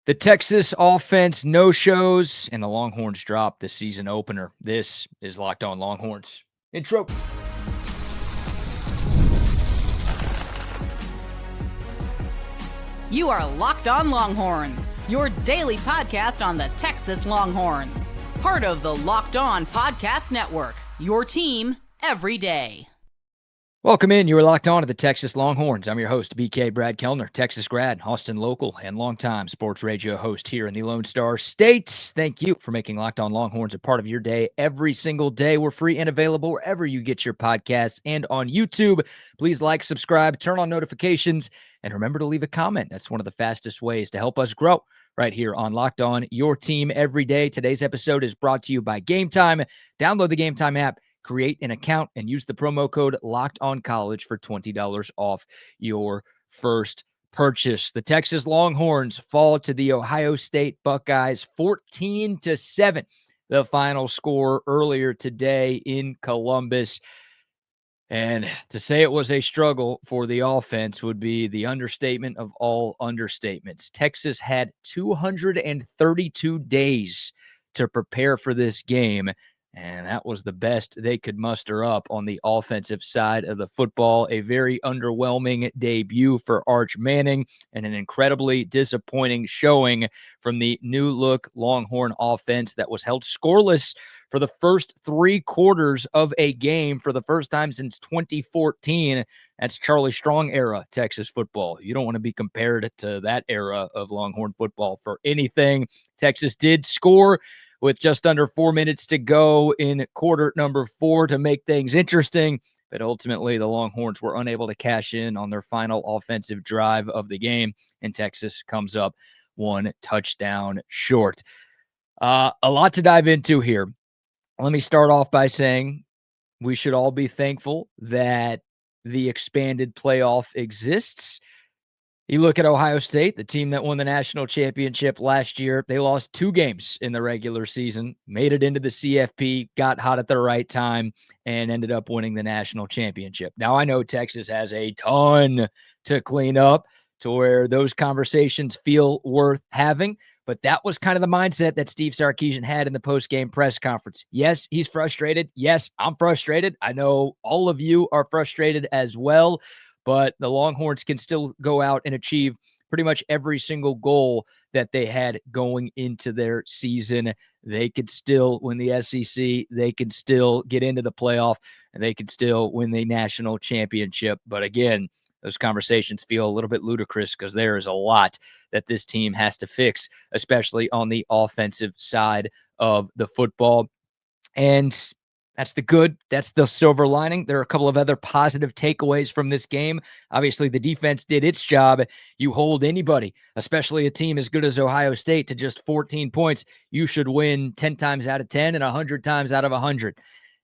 The Texas offense no-shows, and the Longhorns drop the season opener. This is Locked On Longhorns. Intro. You are Locked On Longhorns, your daily podcast on the Texas Longhorns. Part of the Locked On Podcast Network, your team every day. Welcome in. You are locked on to the Texas Longhorns. I'm your host, BK Brad Kellner, Texas grad, Austin local, and longtime sports radio host here in the Lone Star State. Thank you for making Locked On Longhorns a part of your day every single day. We're free and available wherever you get your podcasts and on YouTube. Please like, subscribe, turn on notifications, and remember to leave a comment. That's one of the fastest ways to help us grow right here on Locked On, your team every day. Today's episode is brought to you by Game Time. Download the Game Time app, create an account, and use the promo code LOCKEDONCollege for $20 off your first purchase. The Texas Longhorns fall to the Ohio State Buckeyes 14-7. The final score earlier today in Columbus. And to say it was a struggle for the offense would be the understatement of all understatements. Texas had 232 days to prepare for this game, and that was the best they could muster up on the offensive side of the football. A very underwhelming debut for Arch Manning and an incredibly disappointing showing from the new-look Longhorn offense that was held scoreless for the first 3 quarters of a game for the first time since 2014. That's Charlie Strong era Texas football. You don't want to be compared to that era of Longhorn football for anything. Texas did score with just under 4 minutes to go in quarter number 4 to make things interesting, but ultimately the Longhorns were unable to cash in on their final offensive drive of the game, and Texas comes up 1 touchdown short. A lot to dive into here. Let me start off by saying we should all be thankful that the expanded playoff exists. You look at Ohio State, the team that won the national championship last year. They lost 2 games in the regular season, made it into the CFP, got hot at the right time, and ended up winning the national championship. Now, I know Texas has a ton to clean up to where those conversations feel worth having. But that was kind of the mindset that Steve Sarkisian had in the post-game press conference. Yes, he's frustrated. Yes, I'm frustrated. I know all of you are frustrated as well, but the Longhorns can still go out and achieve pretty much every single goal that they had going into their season. They could still win the SEC. They could still get into the playoff, and they could still win the national championship. But again, those conversations feel a little bit ludicrous because there is a lot that this team has to fix, especially on the offensive side of the football. And that's the good. That's the silver lining. There are a couple of other positive takeaways from this game. Obviously, the defense did its job. You hold anybody, especially a team as good as Ohio State, to just 14 points, you should win 10 times out of 10 and 100 times out of 100.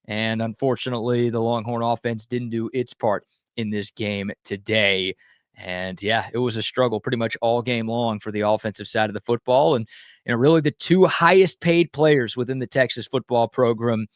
And unfortunately, the Longhorn offense didn't do its part in this game today. And yeah, it was a struggle pretty much all game long for the offensive side of the football. And really the 2 highest paid players within the Texas football program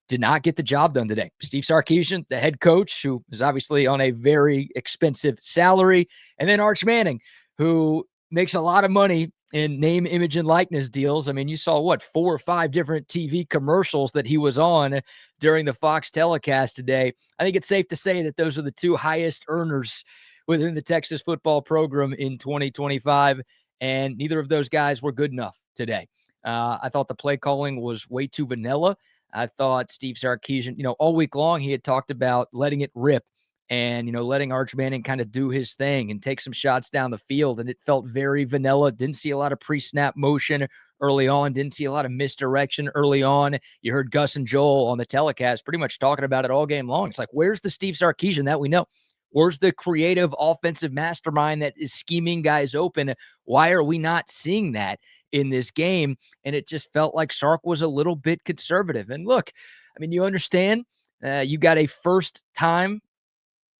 did not get the job done today. Steve Sarkisian, the head coach, who is obviously on a very expensive salary, and then Arch Manning, who makes a lot of money in name, image, and likeness deals. I mean, you saw 4 or 5 different TV commercials that he was on during the Fox telecast today. I think it's safe to say that those are the 2 highest earners within the Texas football program in 2025, and neither of those guys were good enough today. I thought the play calling was way too vanilla. I thought Steve Sarkisian, all week long he had talked about letting it rip and, letting Arch Manning kind of do his thing and take some shots down the field. And it felt very vanilla. Didn't see a lot of pre-snap motion early on. Didn't see a lot of misdirection early on. You heard Gus and Joel on the telecast pretty much talking about it all game long. It's like, where's the Steve Sarkisian that we know? Where's the creative offensive mastermind that is scheming guys open? Why are we not seeing that in this game? And it just felt like Sark was a little bit conservative. And look, I mean, you understand, you got a first-time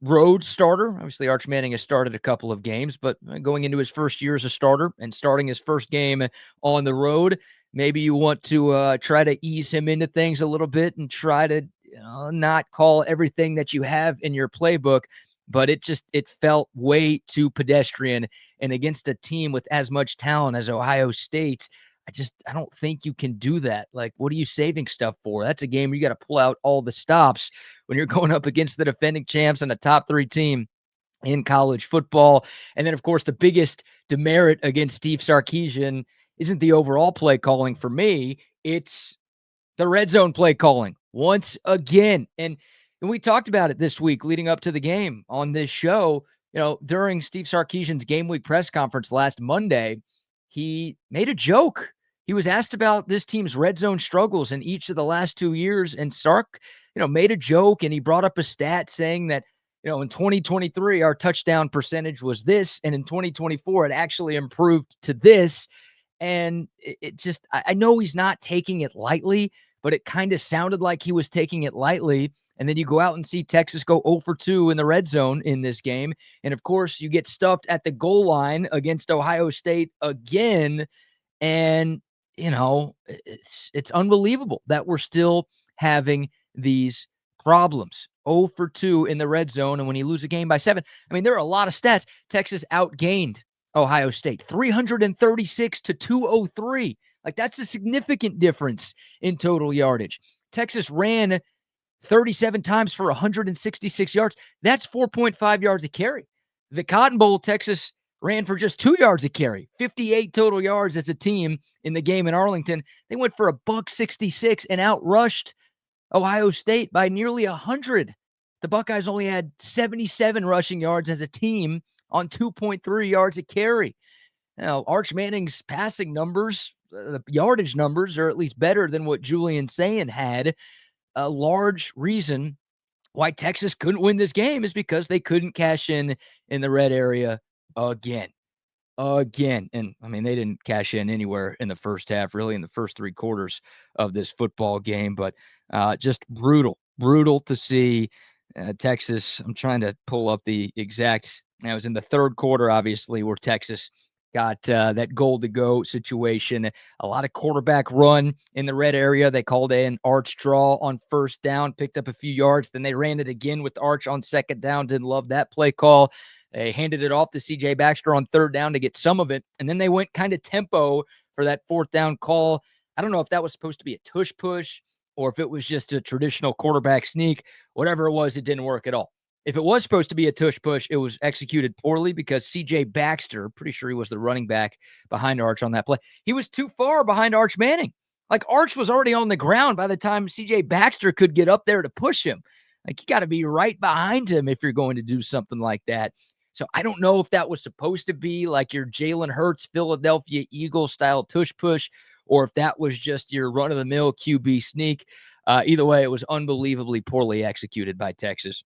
road starter. Obviously, Arch Manning has started a couple of games, but going into his first year as a starter and starting his first game on the road, maybe you want to try to ease him into things a little bit and try to not call everything that you have in your playbook. but it felt way too pedestrian. And against a team with as much talent as Ohio State, I don't think you can do that. Like, what are you saving stuff for? That's a game where you got to pull out all the stops when you're going up against the defending champs and a top 3 team in college football. And then, of course, the biggest demerit against Steve Sarkisian isn't the overall play calling for me. It's the red zone play calling once again. And we talked about it this week leading up to the game on this show. During Steve Sarkisian's game week press conference last Monday, he made a joke. He was asked about this team's red zone struggles in each of the last 2 years, and Sark, made a joke, and he brought up a stat saying that, in 2023, our touchdown percentage was this, and in 2024, it actually improved to this. And it just, I know he's not taking it lightly, but it kind of sounded like he was taking it lightly. And then you go out and see Texas go 0 for 2 in the red zone in this game. And of course, you get stuffed at the goal line against Ohio State again. And, it's unbelievable that we're still having these problems. 0 for 2 in the red zone. And when you lose a game by 7, I mean, there are a lot of stats. Texas outgained Ohio State 336 to 203. Like, that's a significant difference in total yardage. Texas ran 37 times for 166 yards. That's 4.5 yards a carry. The Cotton Bowl, Texas ran for just 2 yards a carry, 58 total yards as a team in the game in Arlington. They went for $166 and outrushed Ohio State by nearly 100. The Buckeyes only had 77 rushing yards as a team on 2.3 yards a carry. Now, Arch Manning's passing numbers, the yardage numbers, are at least better than what Julian Sayin had. A large reason why Texas couldn't win this game is because they couldn't cash in the red area again. And I mean, they didn't cash in anywhere in the first half, really in the first 3 quarters of this football game, but just brutal to see Texas. I'm trying to pull up the exact, it was in the third quarter, obviously, where Texas got that goal to go situation. A lot of quarterback run in the red area. They called an Arch draw on first down, picked up a few yards. Then they ran it again with Arch on second down. Didn't love that play call. They handed it off to CJ Baxter on third down to get some of it. And then they went kind of tempo for that fourth down call. I don't know if that was supposed to be a tush push or if it was just a traditional quarterback sneak. Whatever it was, it didn't work at all. If it was supposed to be a tush push, it was executed poorly because CJ Baxter, pretty sure he was the running back behind Arch on that play, he was too far behind Arch Manning. Like, Arch was already on the ground by the time CJ Baxter could get up there to push him. Like, you got to be right behind him if you're going to do something like that. So I don't know if that was supposed to be like your Jalen Hurts, Philadelphia Eagles style tush push, or if that was just your run-of-the-mill QB sneak. Either way, it was unbelievably poorly executed by Texas.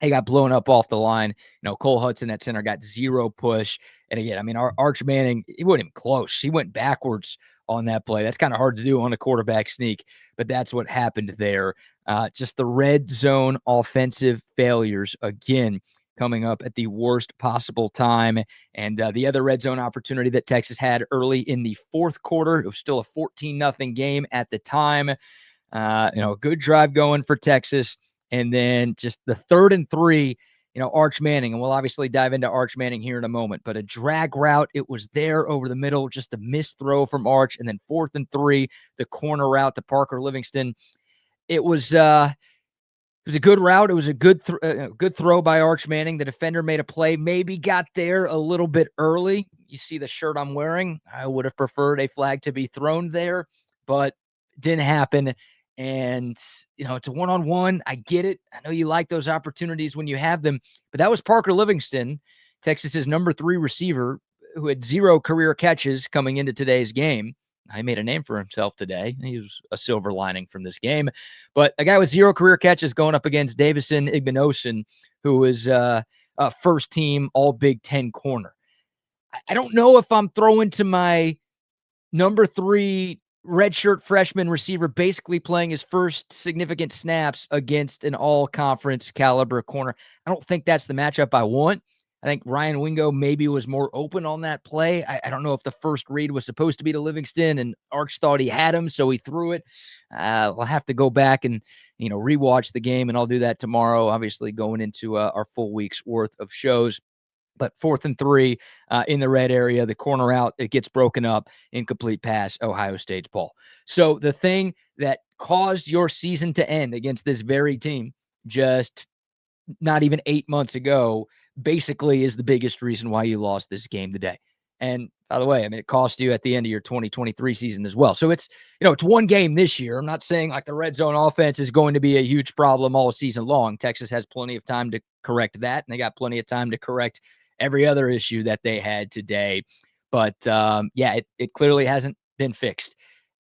They got blown up off the line. Cole Hudson at center got 0 push. And again, I mean, Arch Manning, he wasn't even close. He went backwards on that play. That's kind of hard to do on a quarterback sneak, but that's what happened there. Just the red zone offensive failures again, coming up at the worst possible time. And the other red zone opportunity that Texas had early in the fourth quarter, it was still a 14-0 game at the time. A good drive going for Texas. And then just the 3rd and 3, Arch Manning, and we'll obviously dive into Arch Manning here in a moment, but a drag route, it was there over the middle, just a missed throw from Arch. And then 4th and 3, the corner route to Parker Livingston. It was a good route. It was a good throw by Arch Manning. The defender made a play, maybe got there a little bit early. You see the shirt I'm wearing. I would have preferred a flag to be thrown there, but it didn't happen. And, it's a one-on-one. I get it. I know you like those opportunities when you have them, but that was Parker Livingston, Texas's number 3 receiver, who had 0 career catches coming into today's game. He made a name for himself today. He was a silver lining from this game. But a guy with 0 career catches going up against Davison Igbinosun, who is a first-team All-Big Ten corner. I don't know if I'm throwing to my number 3 redshirt freshman receiver basically playing his first significant snaps against an all-conference caliber corner. I don't think that's the matchup I want. I think Ryan Wingo maybe was more open on that play. I don't know if the first read was supposed to be to Livingston and Arch thought he had him, so he threw it. We'll have to go back and, rewatch the game, and I'll do that tomorrow, obviously going into our full week's worth of shows. But 4th and 3 in the red area, the corner out, it gets broken up, incomplete pass, Ohio State's ball. So the thing that caused your season to end against this very team just not even 8 months ago basically is the biggest reason why you lost this game today. And by the way, I mean, it cost you at the end of your 2023 season as well. So it's one game this year. I'm not saying like the red zone offense is going to be a huge problem all season long. Texas has plenty of time to correct that, and they got plenty of time to correct every other issue that they had today. But it clearly hasn't been fixed.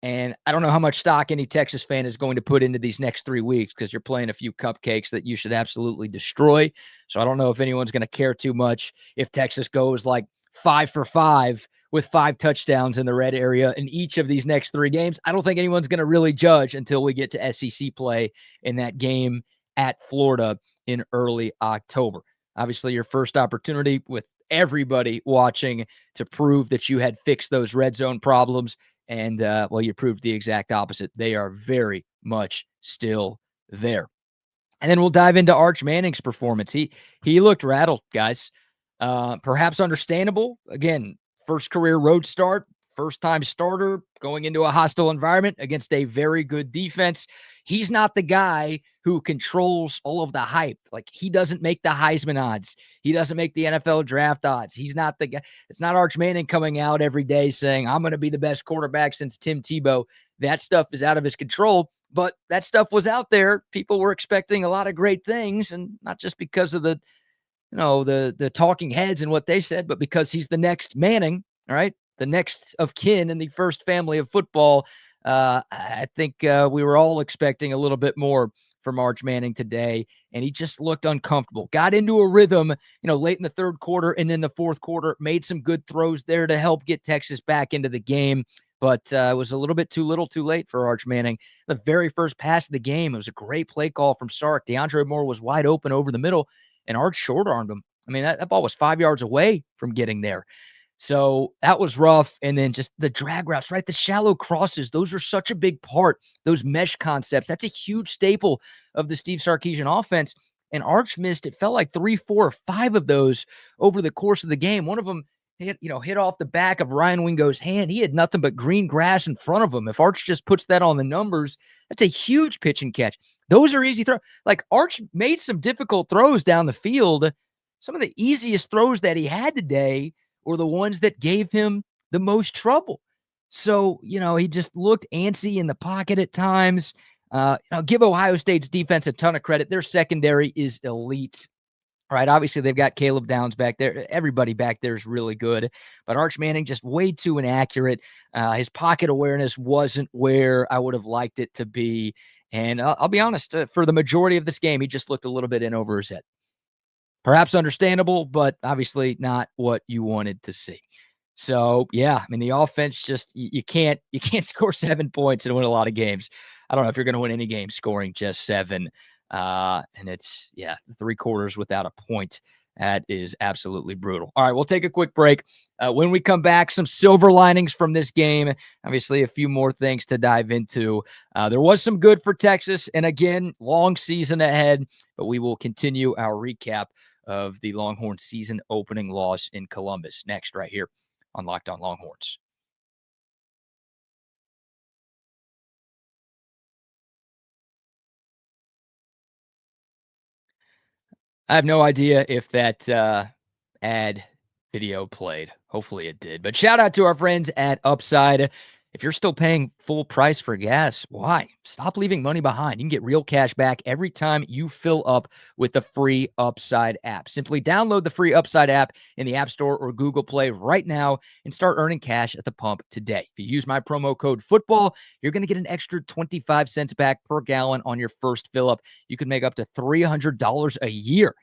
And I don't know how much stock any Texas fan is going to put into these next 3 weeks because you're playing a few cupcakes that you should absolutely destroy. So I don't know if anyone's going to care too much if Texas goes like 5 for 5 with 5 touchdowns in the red area in each of these next 3 games. I don't think anyone's going to really judge until we get to SEC play in that game at Florida in early October. Obviously, your first opportunity with everybody watching to prove that you had fixed those red zone problems. And, you proved the exact opposite. They are very much still there. And then we'll dive into Arch Manning's performance. He looked rattled, guys. Perhaps understandable. Again, first career road start, first-time starter, going into a hostile environment against a very good defense. He's not the guy who controls all of the hype. Like, he doesn't make the Heisman odds. He doesn't make the NFL draft odds. He's not the guy. It's not Arch Manning coming out every day saying, I'm going to be the best quarterback since Tim Tebow. That stuff is out of his control, but that stuff was out there. People were expecting a lot of great things, and not just because of the talking heads and what they said, but because he's the next Manning, all right? The next of kin in the first family of football. I think we were all expecting a little bit more from Arch Manning today, and he just looked uncomfortable. Got into a rhythm, late in the third quarter and in the fourth quarter, made some good throws there to help get Texas back into the game, but it was a little bit too little too late for Arch Manning. The very first pass of the game, it was a great play call from Sark. DeAndre Moore was wide open over the middle, and Arch short-armed him. I mean, that ball was 5 yards away from getting there. So that was rough. And then just the drag routes, right? The shallow crosses, those are such a big part. Those mesh concepts, that's a huge staple of the Steve Sarkisian offense. And Arch missed, it felt like 3, 4, or 5 of those over the course of the game. One of them hit off the back of Ryan Wingo's hand. He had nothing but green grass in front of him. If Arch just puts that on the numbers, that's a huge pitch and catch. Those are easy throws. Like, Arch made some difficult throws down the field. Some of the easiest throws that he had today were the ones that gave him the most trouble. So, he just looked antsy in the pocket at times. Give Ohio State's defense a ton of credit. Their secondary is elite. Right, obviously they've got Caleb Downs back there. Everybody back there is really good, but Arch Manning just way too inaccurate. His pocket awareness wasn't where I would have liked it to be, and I'll be honest, for the majority of this game, he just looked a little bit in over his head. Perhaps understandable, but obviously not what you wanted to see. So, yeah, I mean, the offense just you can't score 7 points and win a lot of games. I don't know if you're going to win any game scoring just 7. And it's 3 quarters without a point. That is absolutely brutal. All right, we'll take a quick break. When we come back, some silver linings from this game. Obviously, a few more things to dive into. There was some good for Texas, and again, long season ahead, but we will continue our recap of the Longhorn season opening loss in Columbus next right here on Locked On Longhorns. I have no idea if that ad video played. Hopefully it did. But shout out to our friends at Upside. If you're still paying full price for gas, why? Stop leaving money behind. You can get real cash back every time you fill up with the free Upside app. Simply download the free Upside app in the App Store or Google Play right now and start earning cash at the pump today. If you use my promo code FOOTBALL, you're going to get an extra 25 cents back per gallon on your first fill up. You can make up to $300 a year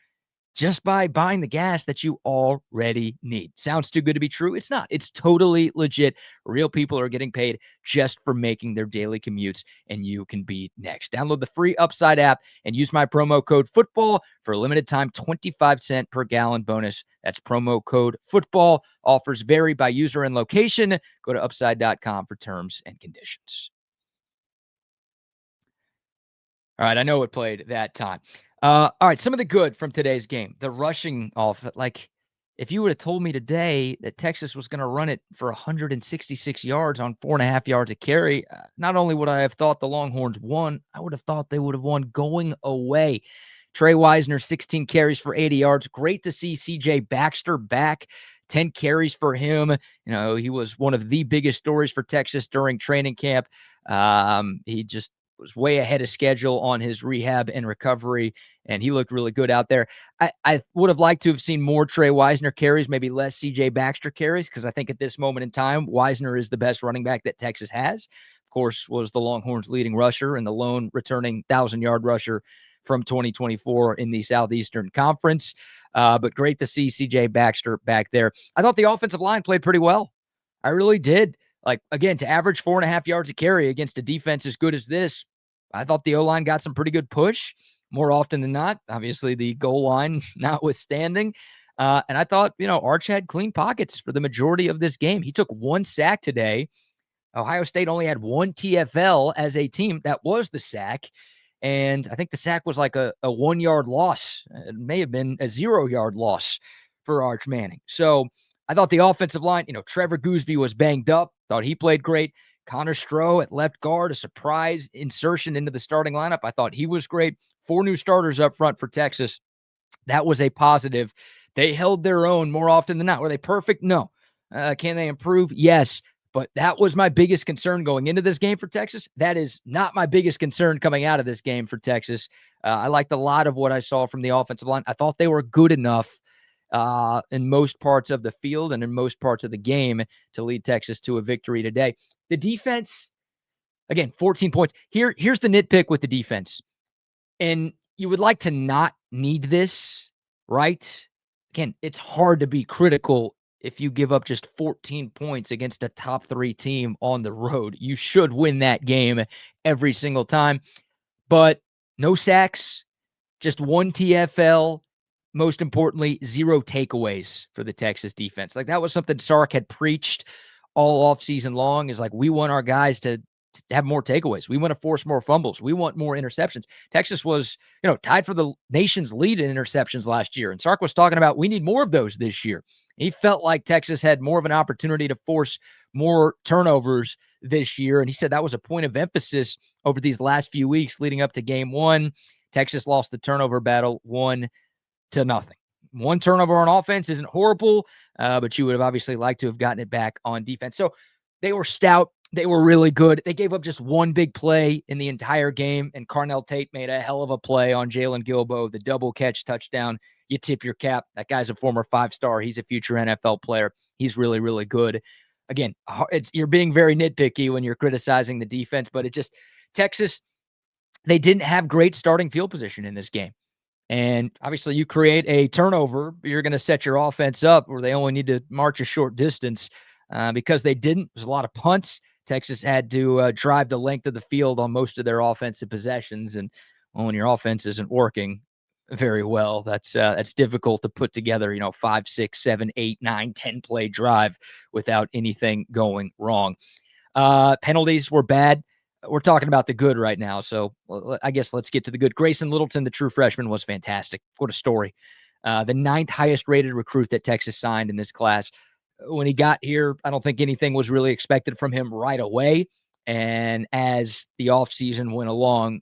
just by buying the gas that you already need. Sounds too good to be true? It's not. It's totally legit. Real people are getting paid just for making their daily commutes, and you can be next. Download the free Upside app and use my promo code FOOTBALL for a limited time 25 cent per gallon bonus. That's promo code FOOTBALL. Offers vary by user and location. Go to upside.com for terms and conditions. All right, I know it played that time. All right, some of the good from today's game. The rushing off, like, if you would have told me today that Texas was going to run it for 166 yards on 4.5 yards a carry, not only would I have thought the Longhorns won, I would have thought they would have won going away. Trey Wisner, 16 carries for 80 yards. Great to see C.J. Baxter back. 10 carries for him. He was one of the biggest stories for Texas during training camp. He just was way ahead of schedule on his rehab and recovery, and he looked really good out there. I would have liked to have seen more Trey Wisner carries, maybe less C.J. Baxter carries, because I think at this moment in time, Wisner is the best running back that Texas has. Of course, was the Longhorns' leading rusher and the lone returning 1,000-yard rusher from 2024 in the Southeastern Conference. But great to see C.J. Baxter back there. I thought the offensive line played pretty well. I really did. Like, again, to average 4.5 yards a carry against a defense as good as this, I thought the O-line got some pretty good push more often than not. Obviously, the goal line notwithstanding. And I thought, Arch had clean pockets for the majority of this game. He took one sack today. Ohio State only had one TFL as a team. That was the sack. And I think the sack was like a 1 yard loss. It may have been a 0 yard loss for Arch Manning. So I thought the offensive line, Trevor Gooseby was banged up. Thought he played great. Connor Stroh at left guard, a surprise insertion into the starting lineup. I thought he was great. 4 new starters up front for Texas. That was a positive. They held their own more often than not. Were they perfect? No. Can they improve? Yes. But that was my biggest concern going into this game for Texas. That is not my biggest concern coming out of this game for Texas. I liked a lot of what I saw from the offensive line. I thought they were good enough in most parts of the field and in most parts of the game to lead Texas to a victory today. The defense, again, 14 points. Here's the nitpick with the defense. And you would like to not need this, right? Again, it's hard to be critical if you give up just 14 points against a top 3 team on the road. You should win that game every single time. But no sacks, just 1 TFL. Most importantly, 0 takeaways for the Texas defense. Like, that was something Sark had preached all offseason long, is like, we want our guys to have more takeaways. We want to force more fumbles. We want more interceptions. Texas was, tied for the nation's lead in interceptions last year. And Sark was talking about, we need more of those this year. He felt like Texas had more of an opportunity to force more turnovers this year. And he said that was a point of emphasis over these last few weeks leading up to game 1. Texas lost the turnover battle 1-0. 1 turnover on offense isn't horrible, but you would have obviously liked to have gotten it back on defense. So they were stout. They were really good. They gave up just 1 big play in the entire game, and Carnell Tate made a hell of a play on Jalen Gilbo, the double catch touchdown. You tip your cap. That guy's a former 5-star. He's a future NFL player. He's really, really good. Again, you're being very nitpicky when you're criticizing the defense, but Texas, they didn't have great starting field position in this game. And obviously, you create a turnover, you're going to set your offense up where they only need to march a short distance. Because they didn't, there's a lot of punts. Texas had to drive the length of the field on most of their offensive possessions. And when your offense isn't working very well, that's difficult to put together, 5, 6, 7, 8, 9, 10 play drive without anything going wrong. Penalties were bad. We're talking about the good right now. So I guess let's get to the good. Grayson Littleton, the true freshman, was fantastic. What a story. The 9th highest rated recruit that Texas signed in this class. When he got here, I don't think anything was really expected from him right away. And as the offseason went along,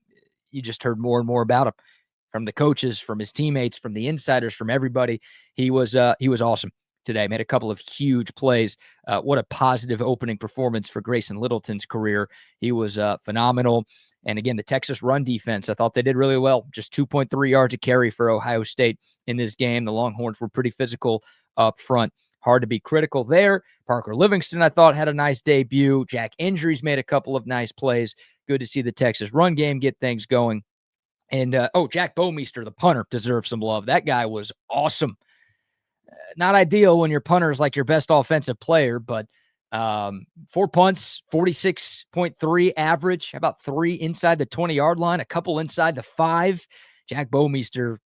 you just heard more and more about him from the coaches, from his teammates, from the insiders, from everybody. He was awesome today. Made a couple of huge plays. What a positive opening performance for Grayson Littleton's career. He was phenomenal. And again, the Texas run defense, I thought they did really well. Just 2.3 yards a carry for Ohio State in this game. The Longhorns were pretty physical up front. Hard to be critical there. Parker Livingston, I thought, had a nice debut. Jack Injuries made a couple of nice plays. Good to see the Texas run game get things going. And, Jack Bowmeister, the punter, deserves some love. That guy was awesome. Not ideal when your punter is like your best offensive player, but 4 punts, 46.3 average, about 3 inside the 20-yard line, a couple inside the 5. Jack Bowmeister,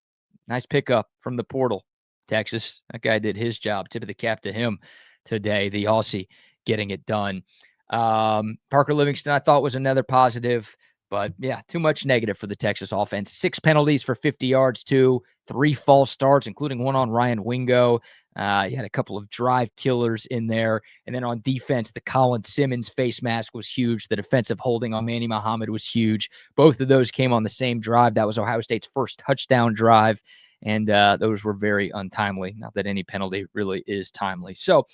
nice pickup from the portal. Texas, that guy did his job. Tip of the cap to him today, the Aussie getting it done. Parker Livingston, I thought, was another positive. But yeah, too much negative for the Texas offense. 6 penalties for 50 yards, too. 3 false starts, including one on Ryan Wingo. You had a couple of drive killers in there. And then on defense, the Colin Simmons face mask was huge. The defensive holding on Manny Muhammad was huge. Both of those came on the same drive. That was Ohio State's first touchdown drive. And those were very untimely. Not that any penalty really is timely. So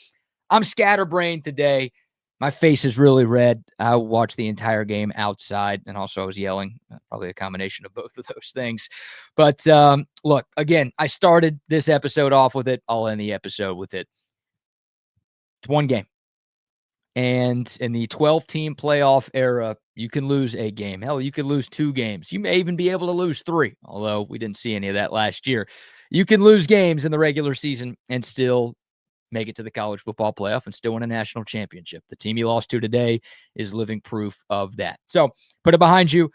I'm scatterbrained today. My face is really red. I watched the entire game outside, and also I was yelling. Probably a combination of both of those things. But look, again, I started this episode off with it. I'll end the episode with it. It's one game. And in the 12-team playoff era, you can lose a game. Hell, you could lose 2 games. You may even be able to lose 3, although we didn't see any of that last year. You can lose games in the regular season and still make it to the college football playoff and still win a national championship. The team you lost to today is living proof of that. So put it behind you.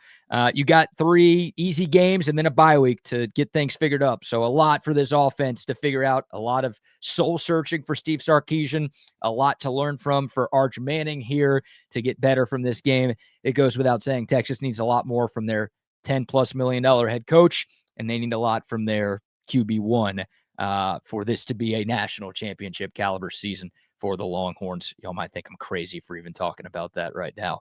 You got 3 easy games and then a bye week to get things figured up. So a lot for this offense to figure out, a lot of soul searching for Steve Sarkisian, a lot to learn from for Arch Manning here to get better from this game. It goes without saying Texas needs a lot more from their $10+ million head coach, and they need a lot from their QB1 for this to be a national championship caliber season for the Longhorns. Y'all might think I'm crazy for even talking about that right now.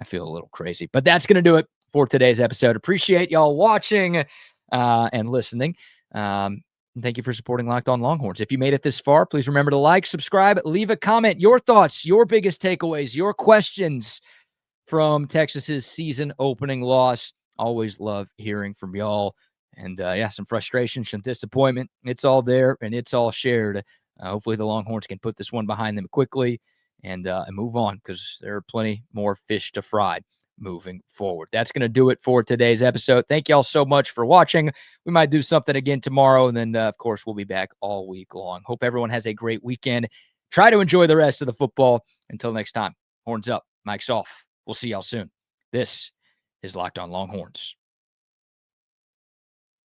I feel a little crazy, but that's going to do it for today's episode. Appreciate y'all watching and listening. And thank you for supporting Locked On Longhorns. If you made it this far, please remember to like, subscribe, leave a comment, your thoughts, your biggest takeaways, your questions from Texas's season opening loss. Always love hearing from y'all. And some frustration, some disappointment. It's all there and it's all shared. Hopefully the Longhorns can put this one behind them quickly and move on, because there are plenty more fish to fry moving forward. That's going to do it for today's episode. Thank y'all so much for watching. We might do something again tomorrow, and then, of course, we'll be back all week long. Hope everyone has a great weekend. Try to enjoy the rest of the football. Until next time, horns up, mic's off. We'll see y'all soon. This is Locked On Longhorns.